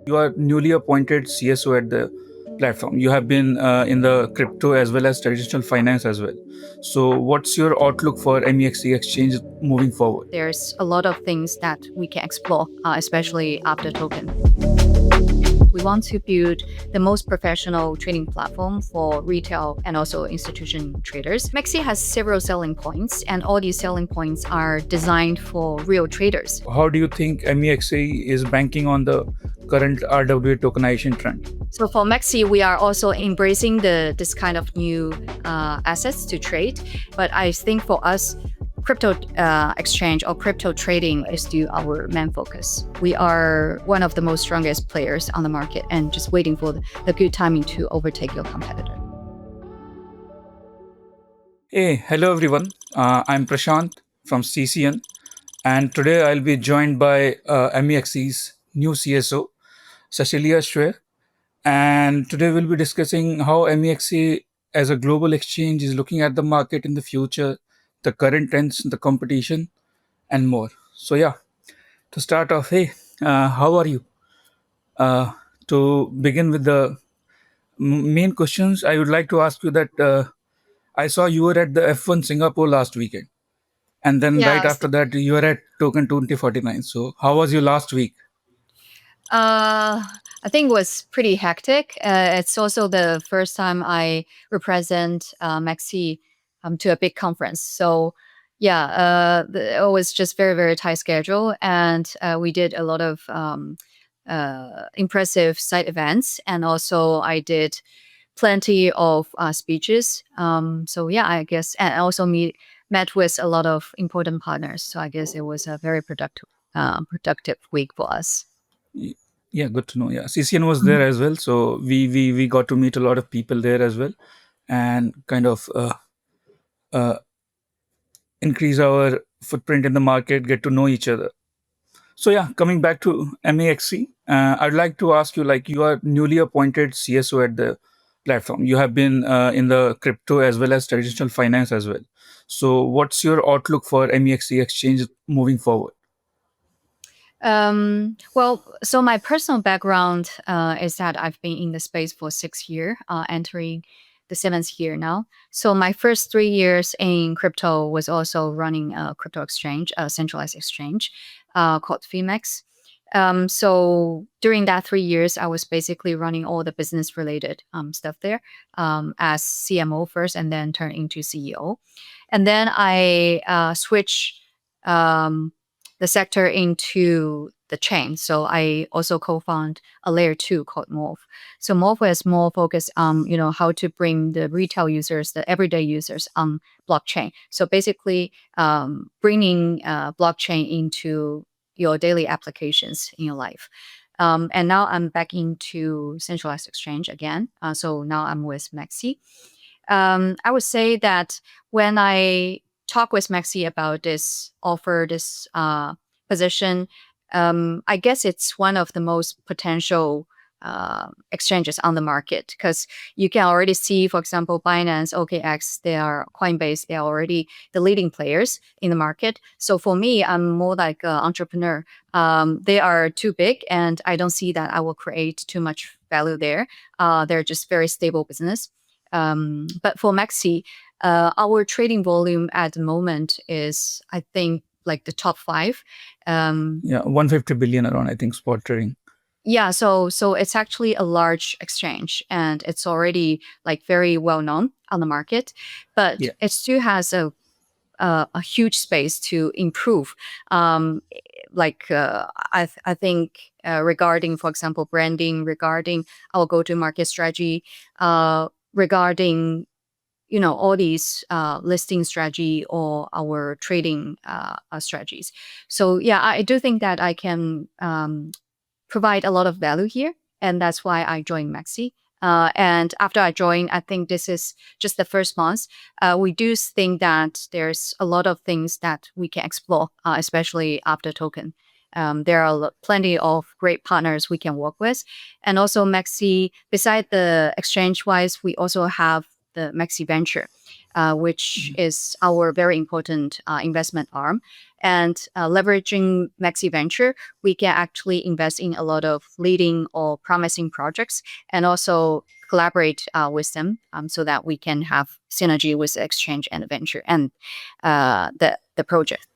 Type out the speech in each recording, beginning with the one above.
You are newly appointed CSO at the platform. You have been in the crypto as well as traditional finance as well. So, what's your outlook for MEXC Exchange moving forward? There's a lot of things that we can explore, especially after token. We want to build the most professional trading platform for retail and also institution traders. MEXC has several selling points, and all these selling points are designed for real traders. How do you think MEXC is banking on the current RWA tokenization trend? So for MEXC, we are also embracing this kind of new assets to trade. But I think for us, crypto exchange or crypto trading is still our main focus. We are one of the most strongest players on the market and just waiting for the good timing to overtake your competitor. Hey, hello everyone. I'm Prashant from CCN, and today I'll be joined by MEXC's new CSO, Cecilia Hsueh. And today we'll be discussing how MEXC as a global exchange is looking at the market in the future, the current trends, the competition, and more. So, yeah, to start off, hey, how are you? Uh, to begin with the main questions, I would like to ask you that I saw you were at the F1 Singapore last weekend. And then right Yes. after that, you were at Token 2049. So, how was your last week? I think it was pretty hectic. It's also the first time I represent MEXC to a big conference. So, yeah, it was just very, very tight schedule. And we did a lot of impressive side events. And also, I did plenty of speeches. So, yeah, I guess, and also met with a lot of important partners. So, I guess it was a very productive week for us. Y- Yeah, good to know. Yeah, CCN was there as well. So, we got to meet a lot of people there as well and kind of uh, increase our footprint in the market, get to know each other. So yeah, coming back to MEXC, I'd like to ask you, like, you are newly appointed CSO at the platform. You have been in the crypto as well as traditional finance as well. So what's your outlook for MEXC Exchange moving forward? Well, so my personal background is that I've been in the space for 6 years, entering the seventh year now. So my first 3 years in crypto was also running a crypto exchange, a centralized exchange called FEMEX. So during that 3 years, I was basically running all the business related stuff there as CMO first, and then turned into CEO. And then I switched um, the sector into the chain. So I also co-found a layer two called Morph. So Morph is more focused on, how to bring the retail users, the everyday users on blockchain. So basically bringing blockchain into your daily applications in your life. And now I'm back into centralized exchange again. So now I'm with MEXC. I would say that when I talk with MEXC about this offer, this position, I guess it's one of the most potential exchanges on the market because you can already see, for example, Binance, OKX, they are Coinbase, they are already the leading players in the market. So for me, I'm more like an entrepreneur. They are too big, and I don't see that I will create too much value there. They're just very stable business. But for MEXC, our trading volume at the moment is, I think, like the top five. Yeah, 150 billion around, I think, spot trading. Yeah, so it's actually a large exchange, and it's already like very well known on the market, but Yeah. it still has a huge space to improve. I think regarding, for example, branding, regarding our go-to-market strategy, regarding all these listing strategy or our trading strategies. So yeah, I do think that I can provide a lot of value here, and that's why I joined MEXC. And after I joined, I think this is just the first month. We do think that there's a lot of things that we can explore, especially after token. There are plenty of great partners we can work with. And also MEXC, beside the exchange-wise, we also have the MEXC Venture, which is our very important investment arm. And leveraging MEXC Venture, we can actually invest in a lot of leading or promising projects, and also collaborate with them, so that we can have synergy with the exchange and the venture and the project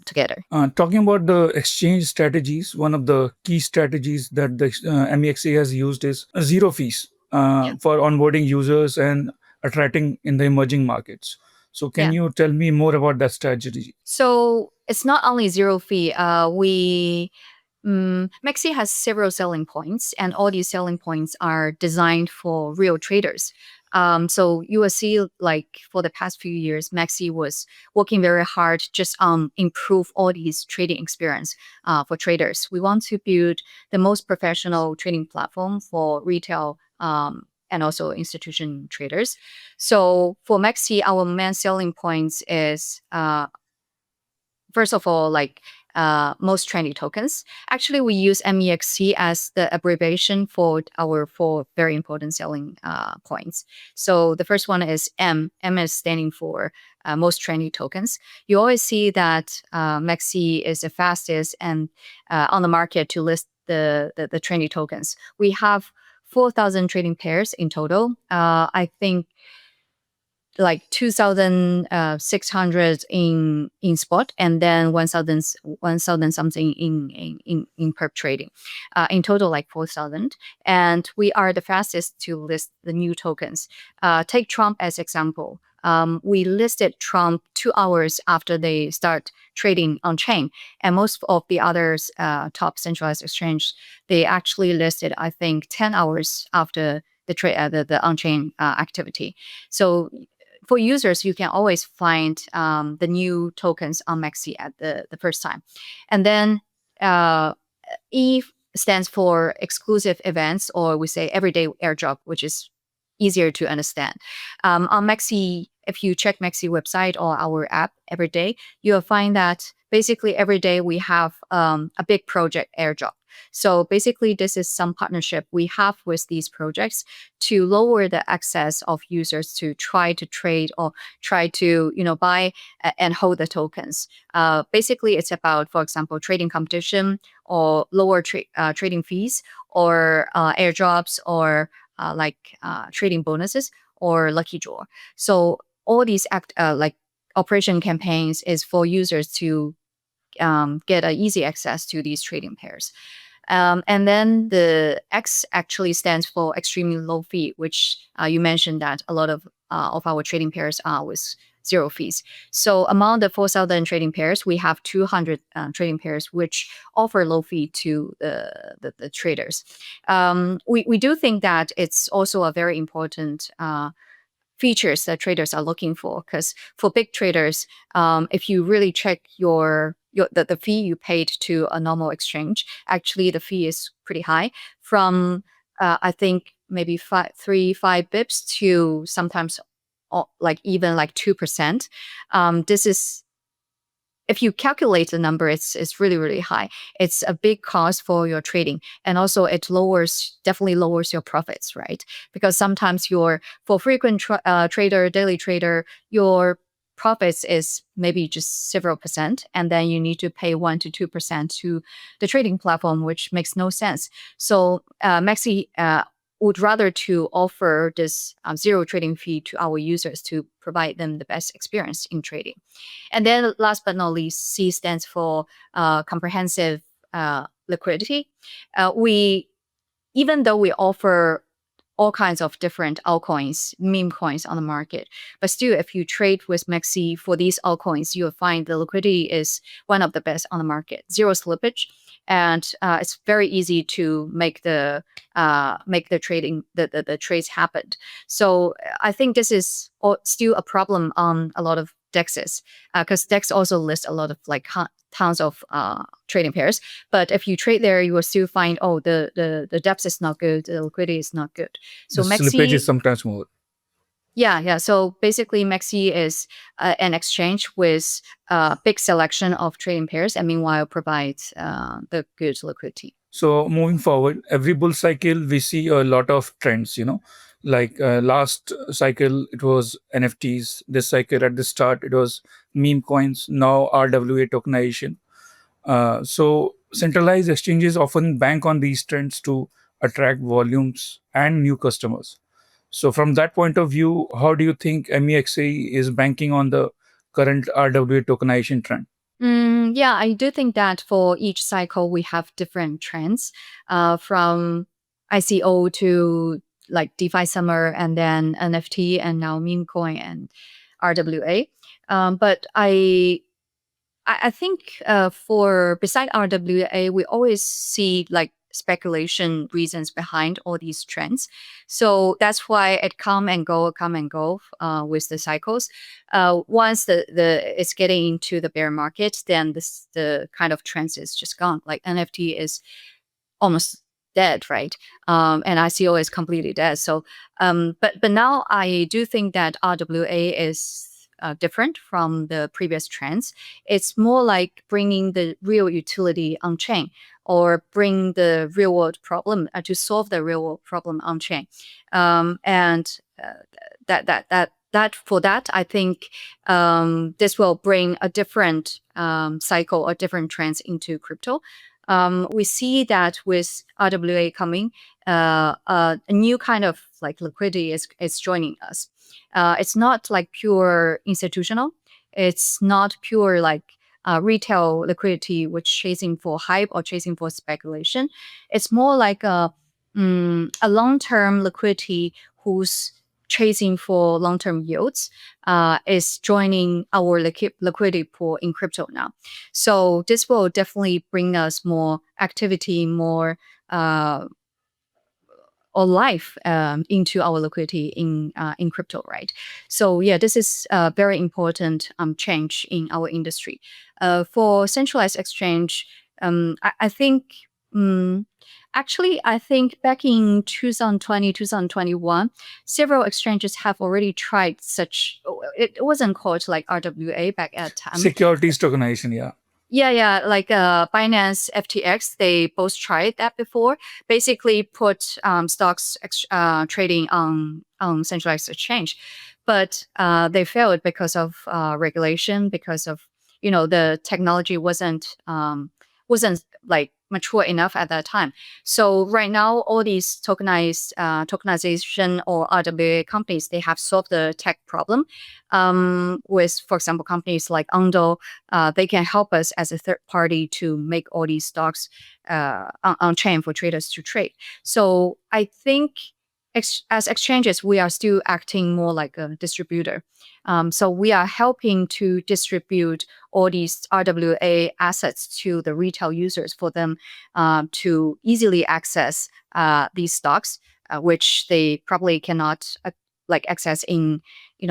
together. Talking about the exchange strategies, one of the key strategies that the MEXA has used is zero fees for onboarding users and attracting in the emerging markets. So, can Yeah. you tell me more about that strategy? So it's not only zero fee. Maxi has several selling points, and all these selling points are designed for real traders. So you will see, like for the past few years, Maxi was working very hard just on improve all these trading experience for traders. We want to build the most professional trading platform for retail and also institution traders. So for Maxi, our main selling points is first of all, like most trendy tokens. Actually, we use MEXC as the abbreviation for our four very important selling points. So the first one is M. M is standing for most trendy tokens. You always see that MEXC is the fastest and on the market to list the trendy tokens. We have 4,000 trading pairs in total. I think like 2,600 in spot, and then 1,000 something in perp trading. In total, like 4,000. And we are the fastest to list the new tokens. Take Trump as example. We listed Trump 2 hours after they start trading on chain, and most of the others top centralized exchange, they actually listed, I think, 10 hours after the on-chain activity. So for users, you can always find the new tokens on Maxi at the first time. And then E stands for exclusive events, or we say everyday airdrop, which is easier to understand. On Maxi, if you check Maxi website or our app every day, you'll find that basically every day we have a big project airdrop. So basically, this is some partnership we have with these projects to lower the access of users to try to trade or try to buy and hold the tokens. Basically, it's about, for example, trading competition or lower trading fees or airdrops or trading bonuses or lucky draw. So all these like operation campaigns is for users to get an easy access to these trading pairs. And then the X actually stands for extremely low fee, which you mentioned that a lot of our trading pairs are with zero fees. So among the 4,000 trading pairs, we have 200 trading pairs which offer low fee to the traders. We do think that it's also a very important features that traders are looking for, because for big traders, if you really check the fee you paid to a normal exchange, actually the fee is pretty high, from I think maybe 5 bips to sometimes like even like 2%. This is, if you calculate the number, it's really, really high. It's a big cost for your trading. And also it definitely lowers your profits, right? Because sometimes for frequent trader, daily trader, your profits is maybe just several percent, and then you need to pay 1 to 2% to the trading platform, which makes no sense. So Maxi would rather to offer this zero trading fee to our users to provide them the best experience in trading. And then last but not least, C stands for comprehensive liquidity. Even though we offer all kinds of different altcoins, meme coins on the market, but still, if you trade with Maxi for these altcoins, you'll find the liquidity is one of the best on the market. Zero slippage, and it's very easy to make the trading the trades happen. So I think this is still a problem on a lot of DEXs, because DEX also lists a lot of like tons of trading pairs. But if you trade there, you will still find, the depth is not good, the liquidity is not good. The So slippage is Maxi, sometimes more. yeah. So basically, Maxi is an exchange with a big selection of trading pairs, and meanwhile provides the good liquidity. So moving forward, every bull cycle we see a lot of trends. Like last cycle, it was NFTs. This cycle, at the start, it was meme coins. Now RWA tokenization. So centralized exchanges often bank on these trends to attract volumes and new customers. So from that point of view, how do you think MEXA is banking on the current RWA tokenization trend? Yeah, I do think that for each cycle we have different trends, from ICO to like DeFi summer, and then NFT, and now meme coin and RWA. But I think for beside RWA, we always see like speculation reasons behind all these trends. So that's why it come and go with the cycles. Once the it's getting into the bear market, then the kind of trends is just gone. Like NFT is almost dead, right? And ICO is completely dead. So, but now I do think that RWA is different from the previous trends. It's more like bringing the real utility on chain, or bring the real world problem to solve the real world problem on chain. And that for that, I think this will bring a different cycle or different trends into crypto. We see that with RWA coming, a new kind of like liquidity is joining us. It's not like pure institutional. It's not pure like retail liquidity, which chasing for hype or chasing for speculation. It's more like a long-term liquidity who's chasing for long-term yields, is joining our liquidity pool in crypto now. So this will definitely bring us more activity, more or life into our liquidity in crypto, right? So yeah, this is a very important change in our industry. For centralized exchange, I think. Um, Actually, I think back in 2020, 2021, several exchanges have already tried such. It wasn't called like RWA back at time. Securities tokenization, yeah. Yeah, like Binance, FTX, they both tried that before. Basically, put stocks trading on centralized exchange, but they failed because of regulation, because of the technology wasn't like mature enough at that time. So right now, all these tokenization or RWA companies, they have solved the tech problem. With, for example, companies like Ondo, they can help us as a third party to make all these stocks on chain for traders to trade. So I think as exchanges, we are still acting more like a distributor. So we are helping to distribute all these RWA assets to the retail users for them to easily access these stocks, which they probably cannot like access in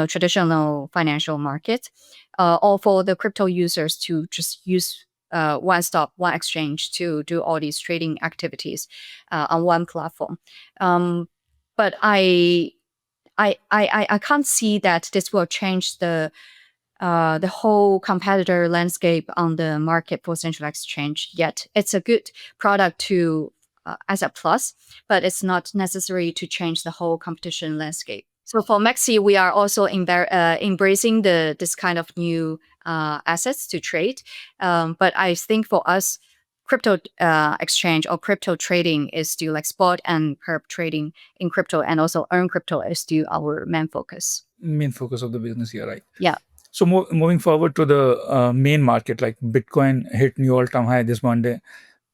traditional financial markets, or for the crypto users to just use one stop, one exchange to do all these trading activities on one platform. But I can't see that this will change the whole competitor landscape on the market for central exchange yet. It's a good product to as a plus, but it's not necessary to change the whole competition landscape. So for Maxi, we are also embracing this kind of new assets to trade. But I think for us, crypto exchange or crypto trading is still like spot and perp trading in crypto, and also earn crypto is still our main focus. Main focus of the business here, right? Yeah. So moving forward to the main market, like Bitcoin hit new all-time high this Monday,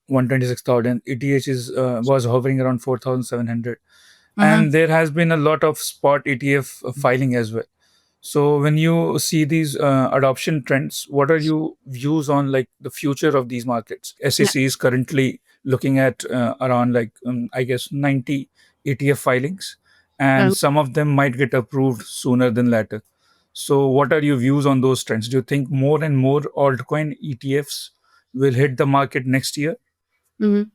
126,000. ETH was hovering around 4,700, Mm-hmm. and there has been a lot of spot ETF filing as well. So when you see these adoption trends, what are your views on like the future of these markets? Yeah. SEC is currently looking at around like I guess 90 ETF filings, and Um, some of them might get approved sooner than later. So what are your views on those trends? Do you think more and more altcoin ETFs will hit the market next year? mhm.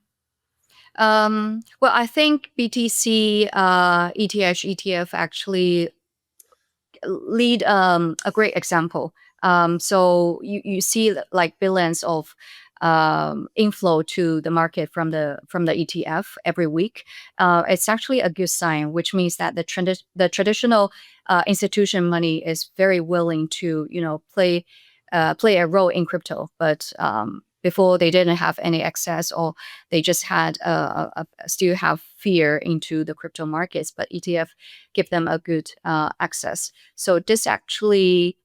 Well, I think BTC, ETH, ETF actually lead a great example. So you see like billions of inflow to the market from the ETF every week, it's actually a good sign, which means that the traditional institution money is very willing to play a role in crypto, but before they didn't have any access, or they just had still have fear into the crypto markets, but ETF give them a good access. So this actually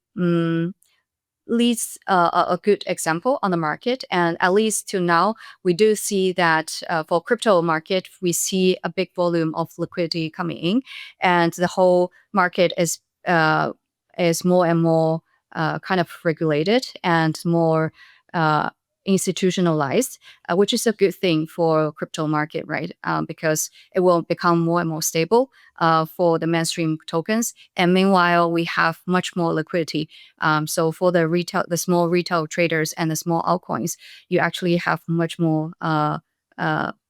leads a good example on the market. And at least to now, we do see that for crypto market, we see a big volume of liquidity coming in, and the whole market is more and more kind of regulated and more institutionalized, which is a good thing for crypto market, right? Because it will become more and more stable for the mainstream tokens. And meanwhile, we have much more liquidity. So for the small retail traders and the small altcoins, you actually have much more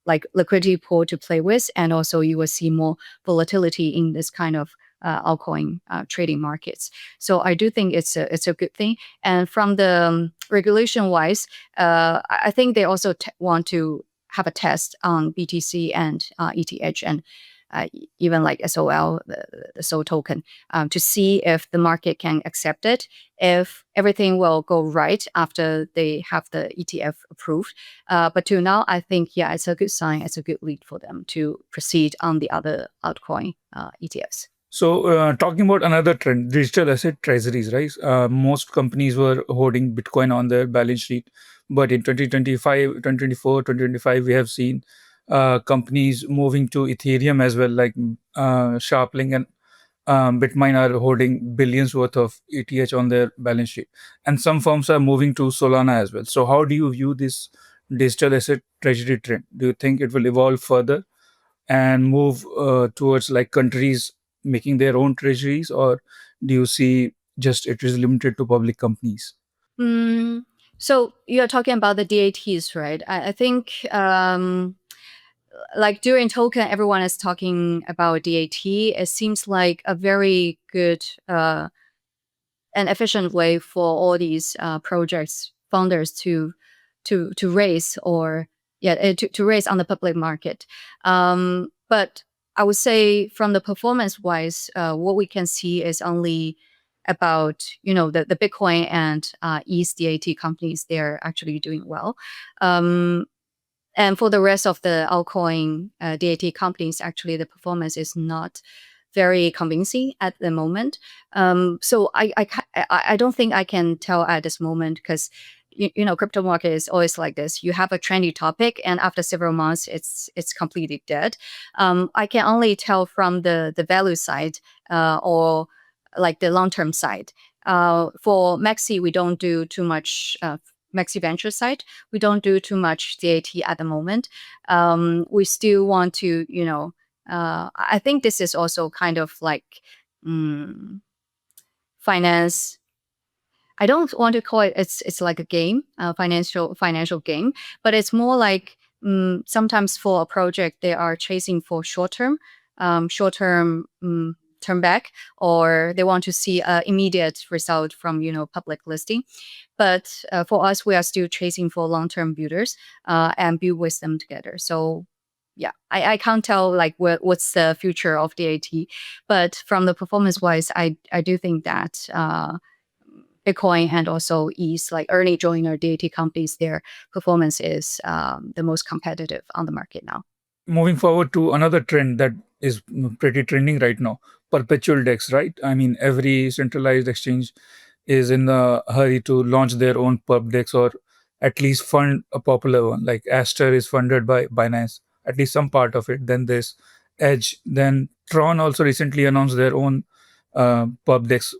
like liquidity pool to play with, and also you will see more volatility in this kind of altcoin trading markets. So I do think it's a good thing. And from the regulation wise, I think they also want to have a test on BTC and ETH and even like SOL, the SOL token, to see if the market can accept it, if everything will go right after they have the ETF approved. But to now, I think, yeah, it's a good sign, it's a good lead for them to proceed on the other altcoin ETFs. So, talking about another trend, digital asset treasuries, right? Most companies were holding Bitcoin on their balance sheet. But in 2025, 2024, 2025, we have seen companies moving to Ethereum as well, like Sharpling and Bitmain are holding billions worth of ETH on their balance sheet. And some firms are moving to Solana as well. So, how do you view this digital asset treasury trend? Do you think it will evolve further and move towards like countries making their own treasuries, or do you see just it is limited to public companies? Mm, so you're talking about the DATs, right? I think like during token, everyone is talking about DAT. It seems like a very good an efficient way for all these projects founders to raise, or yeah, to raise on the public market. But I would say from the performance wise, what we can see is only about the Bitcoin and ETH DAT companies. They're actually doing well. And for the rest of the altcoin DAT companies, actually the performance is not very convincing at the moment. So I don't think I can tell at this moment, because crypto market is always like this. You have a trendy topic, and after several months, it's completely dead. I can only tell from the value side, or like the long term side. For MEXC, we don't do too much. MEXC venture side, we don't do too much DAT at the moment. We still want to, I think this is also kind of like finance. I don't want to call it. It's like a game, financial game, but it's more like sometimes for a project they are chasing for short term turn back, or they want to see an immediate result from public listing. But for us, we are still chasing for long term builders and build with them together. So yeah, I can't tell like what's the future of DAT, but from the performance wise, I do think that Bitcoin and also ETH, like early joiner DAT companies, their performance is the most competitive on the market now. Moving forward to another trend that is pretty trending right now, perpetual DEX, right? I mean, every centralized exchange is in a hurry to launch their own perp DEX, or at least fund a popular one. Like Aster is funded by Binance, at least some part of it. Then there's Edge. Then Tron also recently announced their own perp DEX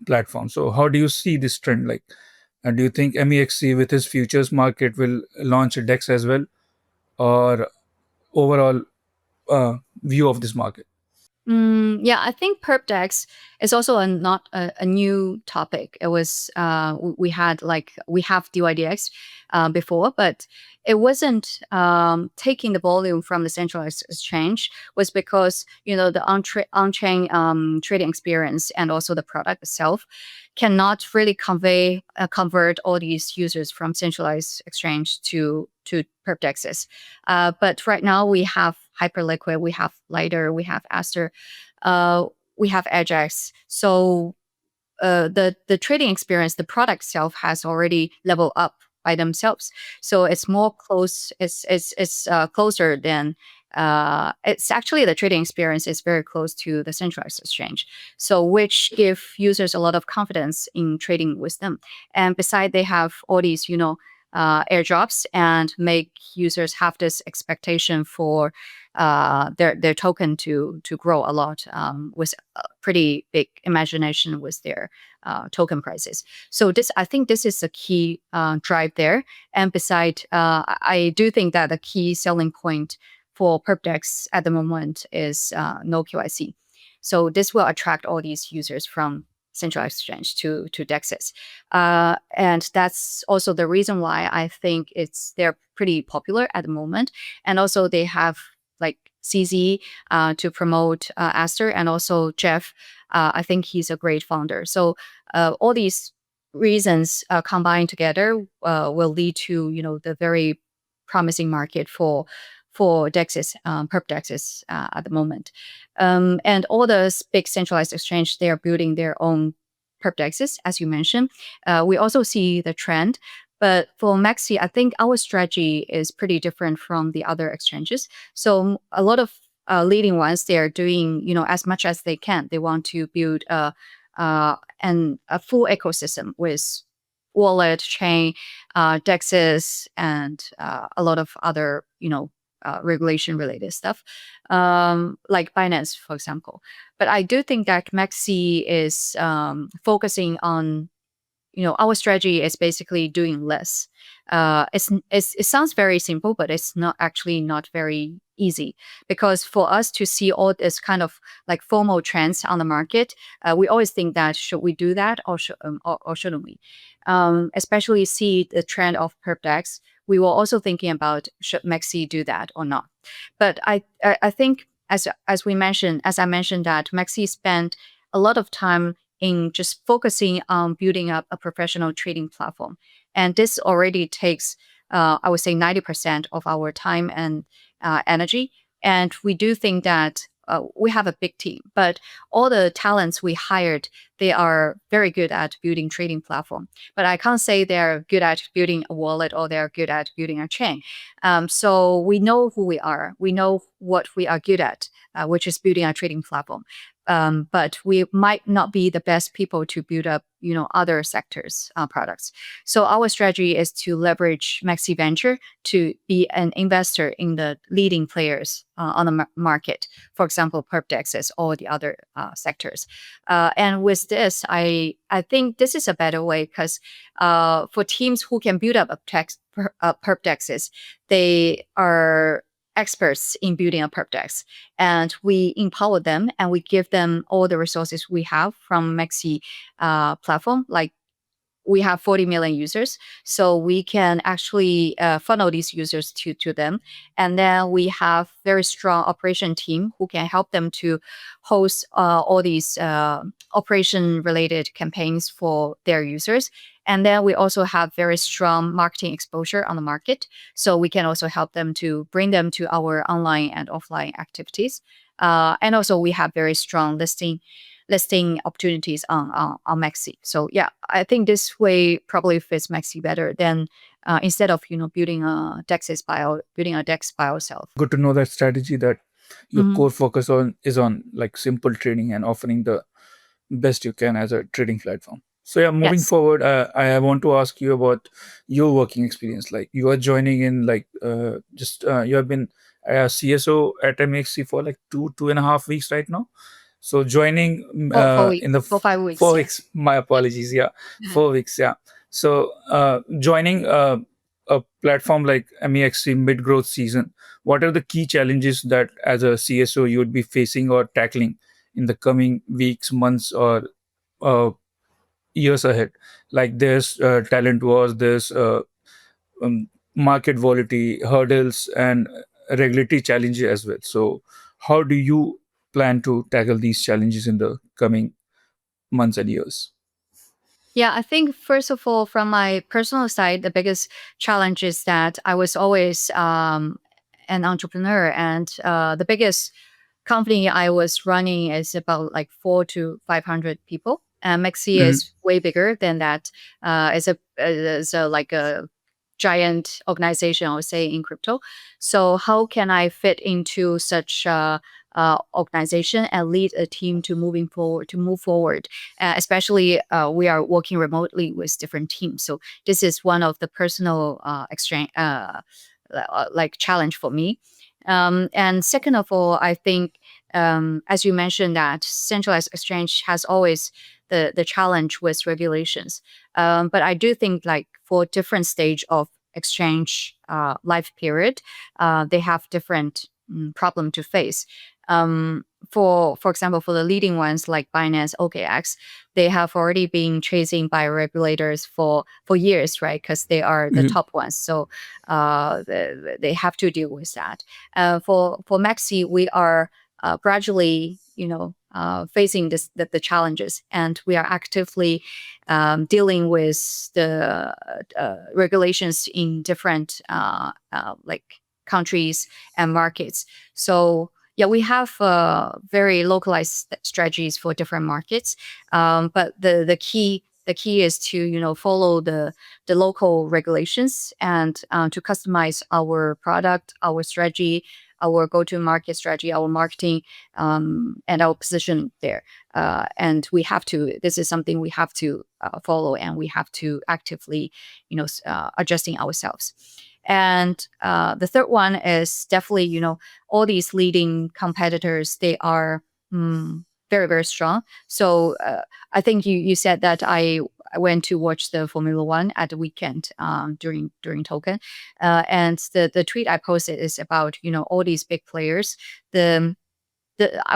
platform. So how do you see this trend? Like, do you think MEXC with its futures market will launch a DEX as well, or overall view of this market? Yeah, I think perp dex is also not a new topic. It was we had like we have DYDX before, but it wasn't taking the volume from the centralized exchange. Was because the on-chain trading experience and also the product itself cannot really convert all these users from centralized exchange to perp dexes. But right now we have Hyperliquid, we have Lighter, we have Aster, uh, we have Ajax. So the trading experience, the product itself has already leveled up by themselves. So it's more close. It's closer than. It's actually the trading experience is very close to the centralized exchange, so which give users a lot of confidence in trading with them. And beside, they have all these, airdrops and make users have this expectation for their token to grow a lot with a pretty big imagination with their token prices. So this, I think, this is the key drive there. And beside, I do think that the key selling point for PerpDex at the moment is no QIC. So this will attract all these users from centralized exchange to DEXs. And that's also the reason why I think they're pretty popular at the moment. And also they have like CZ to promote Aster, and also Jeff. I think he's a great founder. So all these reasons combined together will lead to the very promising market for DEXs, perp DEXs at the moment. And all the big centralized exchange, they are building their own perp DEXs, as you mentioned. We also see the trend. But for MEXC, I think our strategy is pretty different from the other exchanges. So a lot of leading ones, they are doing as much as they can. They want to build a full ecosystem with wallet, chain, DEXs, and a lot of other regulation related stuff, like Binance, for example. But I do think that MEXC is focusing on our strategy is basically doing less. It sounds very simple, but it's not actually not very easy, because for us to see all this kind of like formal trends on the market, we always think that should we do that, or shouldn't we? Especially see the trend of perpdex, we were also thinking about should MEXC do that or not. But I think as I mentioned that MEXC spent a lot of time in just focusing on building up a professional trading platform. And this already takes, I would say, 90% of our time and energy. And we do think that we have a big team, but all the talents we hired, they are very good at building trading platform. But I can't say they're good at building a wallet or they're good at building a chain. So we know who we are. We know what we are good at, which is building a trading platform. But we might not be the best people to build up, other sectors products. So our strategy is to leverage MEXC Venture to be an investor in the leading players on the market. For example, PerpDexes or the other sectors. And with this, I think this is a better way, because for teams who can build up PerpDexes, they are experts in building a perp dex, and we empower them and we give them all the resources we have from MEXC platform. Like we have 40 million users, so we can actually funnel these users to them. And then we have very strong operation team who can help them to host all these operation related campaigns for their users. And then we also have very strong marketing exposure on the market, so we can also help them to bring them to our online and offline activities. And also we have very strong listing opportunities on MEXC. So yeah, I think this way probably fits MEXC better than instead of building a building a DEX by ourselves. Good to know that strategy, that your Mhm. core focus on is on like simple trading and offering the best you can as a trading platform. So yeah, moving Yes. forward, I want to ask you about your working experience. Like you are joining in like just you have been a CSO at MEXC for like 2.5 weeks right now. So joining For in the 4 5 weeks. 4 Yeah. weeks, my apologies, yeah, 4 weeks, yeah. So joining a platform like MEXC mid growth season, what are the key challenges that as a CSO you would be facing or tackling in the coming weeks, months, or uh, years ahead? Like there's talent wars, there's market volatility, hurdles, and regulatory challenges as well. So, how do you plan to tackle these challenges in the coming months and years? Yeah, I think first of all, from my personal side, the biggest challenge is that I was always an entrepreneur, and the biggest company I was running is about like 400 to 500 people. And Mexi Mhm. is way bigger than that. It's a like a giant organization, I would say, in crypto. So how can I fit into such organization and lead a team to move forward? Especially we are working remotely with different teams. So this is one of the personal exchange like challenge for me. And second of all, I think as you mentioned that centralized exchange has always the challenge with regulations. But I do think like for different stage of exchange life period, they have different problem to face. For example, for the leading ones like Binance, OKX, they have already been chasing by regulators for years, right? Because they are the Mhm. top ones, so they have to deal with that. For Maxi, we are gradually, facing the challenges, and we are actively dealing with the regulations in different like countries and markets. So yeah, we have very localized strategies for different markets, but the key is to follow the local regulations and to customize our product, our strategy, our go-to-market strategy, our marketing, and our position there. And we have to. This is something we have to follow, and we have to actively, adjusting ourselves. And the third one is definitely, all these leading competitors. They are very very strong. So I think you said that I went to watch the Formula One at the weekend during Token, and the tweet I posted is about all these big players. I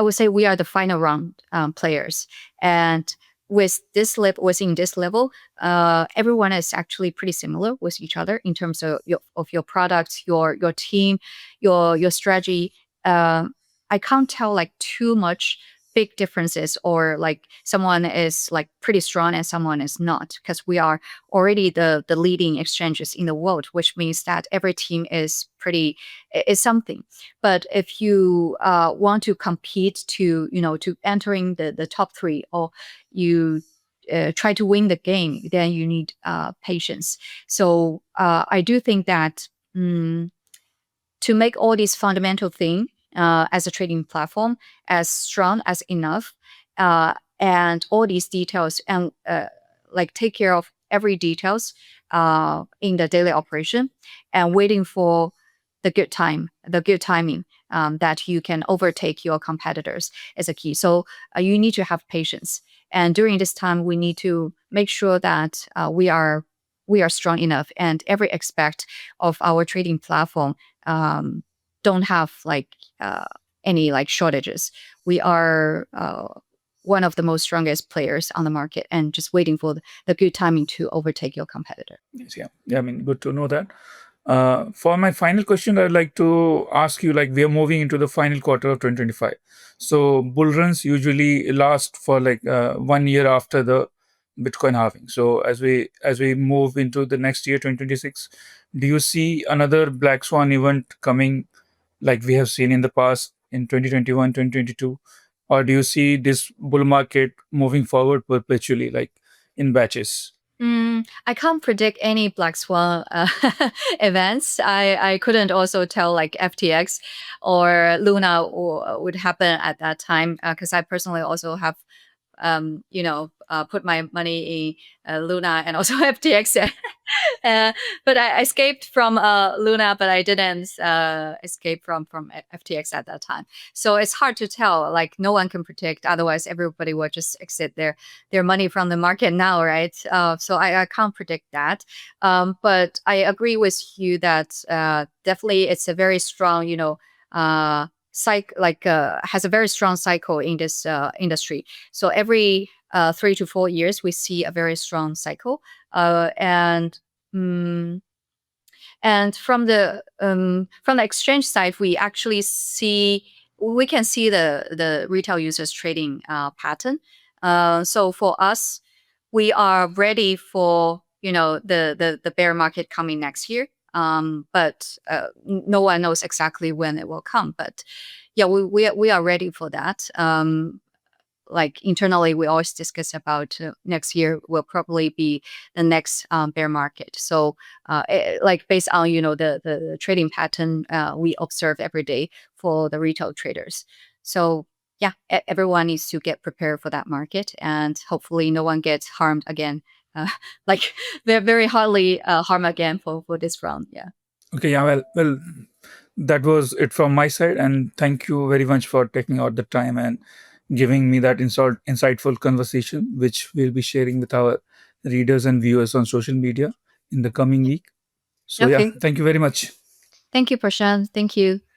would say we are the final round players, and within this level, everyone is actually pretty similar with each other in terms of your products, your team, your strategy. I can't tell like too much big differences, or like someone is like pretty strong and someone is not, because we are already the leading exchanges in the world, which means that every team is pretty is something. But if you want to compete to to entering the top three, or you try to win the game, then you need patience. So I do think that to make all these fundamental thing as a trading platform as strong as enough, and all these details, and like take care of every details in the daily operation, and waiting for the good timing, that you can overtake your competitors is a key. So you need to have patience, and during this time we need to make sure that we are strong enough, and every aspect of our trading platform um, don't have like any like shortages. We are one of the most strongest players on the market, and just waiting for the good timing to overtake your competitor. Yes, yeah. Yeah, I mean, good to know that. For my final question, I'd like to ask you, like, we are moving into the final quarter of 2025. So bull runs usually last for like 1 year after the Bitcoin halving. So as we move into the next year, 2026, do you see another black swan event coming like we have seen in the past in 2021, 2022? Or do you see this bull market moving forward perpetually, like in batches? I can't predict any black swan events. I couldn't also tell like FTX or Luna would happen at that time, because I personally also have put my money in Luna and also FTX. uh, but I escaped from Luna, but I didn't escape from FTX at that time. So it's hard to tell. Like no one can predict. Otherwise, everybody will just exit their money from the market now, right? So I can't predict that. But I agree with you that definitely it's a very strong, has a very strong cycle in this industry. So every 3 to 4 years, we see a very strong cycle. And mm, and from the exchange side, we can see the retail users trading pattern. So for us, we are ready for the bear market coming next year. But no one knows exactly when it will come. But yeah, we are ready for that. Like internally, we always discuss about next year will probably be the next bear market. So like based on the trading pattern we observe every day for the retail traders. So yeah, everyone needs to get prepared for that market, and hopefully no one gets harmed again. Uh, like they're very hardly harmed again for this round. Yeah. Okay, yeah, well, that was it from my side, and thank you very much for taking out the time and giving me that insightful conversation, which we'll be sharing with our readers and viewers on social media in the coming week. So, yeah, Okay. thank you very much. Thank you, Prashant. Thank you.